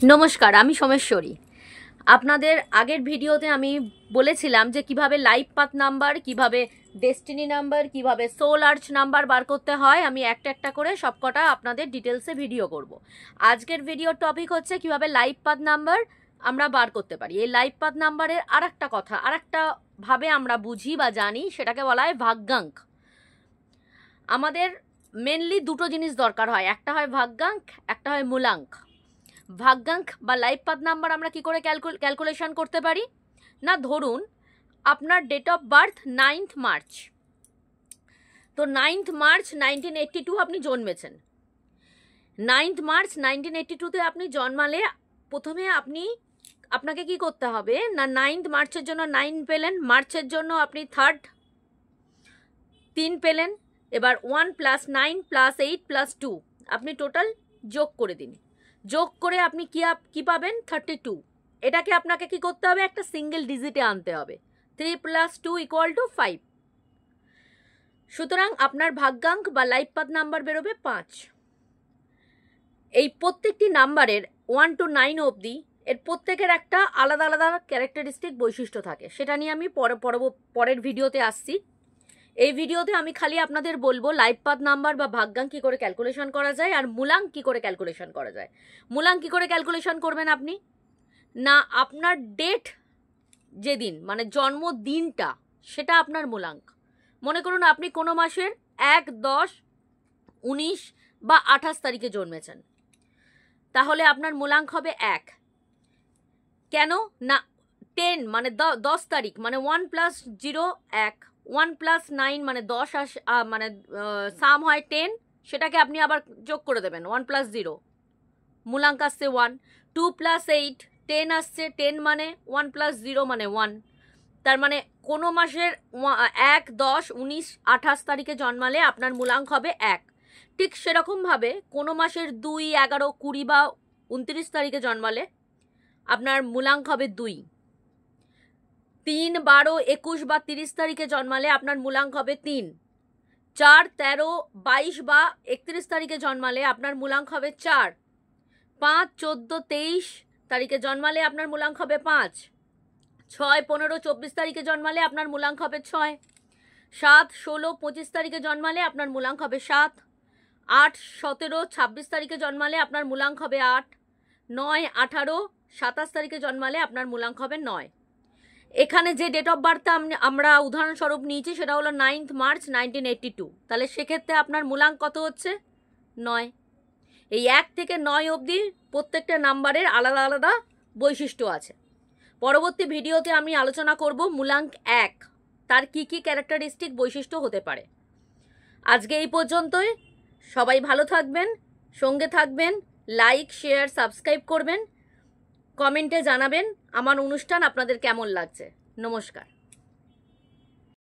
নমস্কার, আমি সোমেশ্বরী। আপনাদের আগের ভিডিওতে আমি বলেছিলাম যে কিভাবে লাইফ পাথ নাম্বার, কিভাবে ডেস্টিনি নাম্বার, কিভাবে সোল আর্চ নাম্বার বার করতে হয়। আমি একটা একটা করে সবকটা আপনাদের ডিটেলসে ভিডিও করব। আজকের ভিডিওর টপিক হচ্ছে কিভাবে লাইফ পাথ নাম্বার আমরা বার করতে পারি। এই লাইফ পাথ নাম্বারের আরেকটা কথা, আরেকটা ভাবে আমরা বুঝি বা জানি, সেটাকে বলা হয় ভাগ্যাঙ্ক। আমাদের মেনলি দুটো জিনিস দরকার হয়, একটা হয় ভাগ্যাঙ্ক, একটা হয় মূলাঙ্ক। ভাগ্যাঙ্ক বা লাইফ পাথ নাম্বার আমরা কি করে ক্যালকুলেশন করতে পারি না, ধরুন আপনার date of birth 9th March. তো 9th মার্চ 1982 আপনি জন্মেছেন। 9th মার্চ 1982-তে আপনি জন্মালে প্রথমে আপনাকে কি করতে হবে না, 9th মার্চের জন্য 9 পেলেন, মার্চের জন্য আপনি 3rd 3 পেলেন। এবার 1 + 9 + 8 + 2 আপনি টোটাল যোগ করে দিন। যোগ করে আপনি কি পাবেন? 32। এটাকে আপনাকে কি করতে হবে? একটা সিঙ্গেল ডিজিটে আনতে হবে। 3 + 2 = 5। সুতরাং আপনার ভাগ্যাঙ্ক বা লাইফ পাথ নাম্বার বেরোবে 5। এই প্রত্যেকটি নাম্বারের 1 to 9 অবধি এর প্রত্যেকের একটা আলাদা আলাদা ক্যারেক্টারিস্টিক বৈশিষ্ট্য থাকে। সেটা নিয়ে আমি পরের ভিডিওতে আসছি। এই ভিডিওতে আমি খালি আপনাদের বলবো লাইফ পাথ নাম্বার বা ভাগ্যাঙ্ক কি করে ক্যালকুলেশন করা যায় আর মূলাঙ্ক কি করে ক্যালকুলেশন করা যায়। মূলাঙ্ক কি করে ক্যালকুলেশন করবেন আপনি না, আপনার ডেট যেদিন মানে জন্মদিনটা সেটা আপনার মূলাঙ্ক। মনে করুন আপনি কোনো মাসের 1, 10, 19 বা 28 তারিখে জন্মেছেন, তাহলে আপনার মূলাঙ্ক হবে 1। কেন না, 10 মানে 10 তারিখ মানে 1 + 0 1, 1 + 9 মানে 10 মানে সাম হয় 10, সেটাকে আপনি আবার যোগ করে দেবেন 1 + 0, মূলাঙ্ক আসছে 1। 2 + 8 10 আসছে, 10 মানে 1 + 0 মানে 1। তার মানে কোনো মাসের 1, 10, 19, 28 তারিখে জন্মালে আপনার মূলাঙ্ক হবে 1। ঠিক সেরকমভাবে কোনো মাসের 2, 11, 20 বা 29 তারিখে জন্মালে আপনার মূলাঙ্ক হবে 2। 3, 12, 21 বা 30 তারিখে জন্মালে আপনার মূলাঙ্ক হবে 3। 4, 13, 22 বা 31 তারিখে জন্মালে আপনার মূলাঙ্ক হবে 4। 5, 14, 23 তারিখে জন্মালে আপনার মূলাঙ্ক হবে 5। 6, 15, 24 তারিখে জন্মালে আপনার মূলাঙ্ক হবে 6। 7, 16, 25 তারিখে জন্মালে আপনার মূলাঙ্ক হবে 7। 8, 17, 26 তারিখে জন্মালে আপনার মূলাঙ্ক হবে 8। 9, 18, 27 তারিখে জন্মালে আপনার মূলাঙ্ক হবে 9। এখানে যে ডেট অফ বার্থটা আমরা উদাহরণস্বরূপ নিয়েছি সেটা হলো 9th মার্চ 1982। তাহলে সেক্ষেত্রে আপনার মূলাঙ্ক কত হচ্ছে? 9। এই 1 থেকে 9 অবধি প্রত্যেকটা নাম্বারের আলাদা আলাদা বৈশিষ্ট্য আছে। পরবর্তী ভিডিওতে আমি আলোচনা করব মূলাঙ্ক 1 তার কি কি ক্যারেক্টারিস্টিক বৈশিষ্ট্য হতে পারে। আজকে এই পর্যন্তই। সবাই ভালো থাকবেন, সঙ্গে থাকবেন, লাইক, শেয়ার, সাবস্ক্রাইব করবেন, কমেন্টে জানাবেন আমার অনুষ্ঠান আপনাদের কেমন লাগছে। নমস্কার।